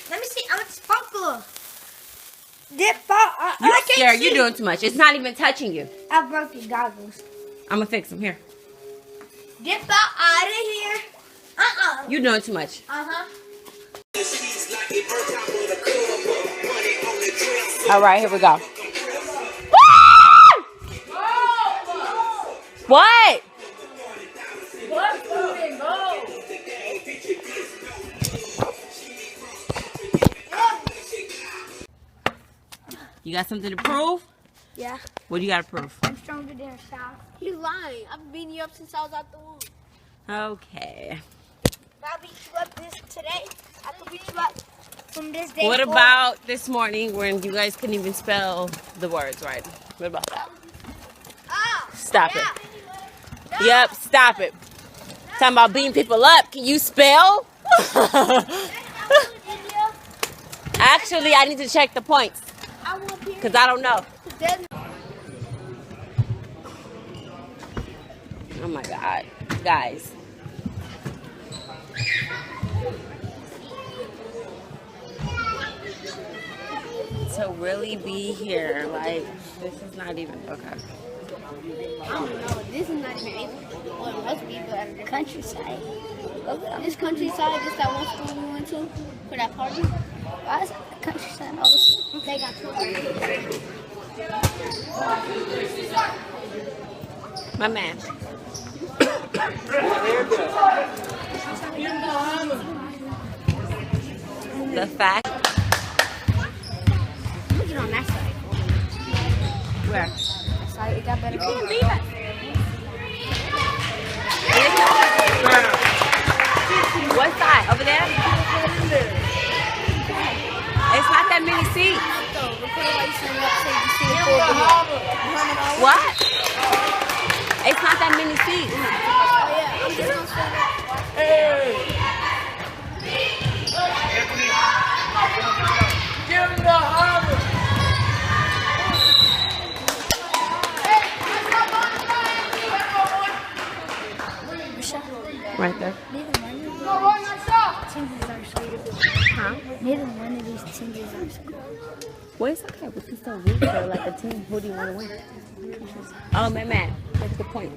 Let me see. I want sparkle. Dip out. You're scared. You're doing too much. It's not even touching you. I broke the goggles. I'm gonna fix them here. Dip out of here. You're doing too much. All right, here we go. What? You got something to prove? Yeah. What do you got to prove? I'm stronger than a child. He's lying. I've been beating you up since I was out the womb. Okay. I beat you up this today. I could beat you up from this day. What about this morning when you guys couldn't even spell the words right? What about that? Stop it. No. Yep, stop it. Talking about beating people up. Can you spell? Actually, I need to check the points. Because I don't know. Oh my God. Guys. To really be here, like, this is not even, okay. I don't know. This is not even able. Well, it must be, but the countryside. This countryside, this that one school we went to for that party. Why is that the countryside? Oh, they got two. My man. The fact. Look at on that side. Where? That side, it got better. You can't leave it. What side? Over there? It's not that many seats. What? It's not that many seats. Give the Harvard. Right there. Huh? Neither one of these teams are scored. Well, it's okay. We can still root for like a team. Who do you want to win? Oh, man. That's the point.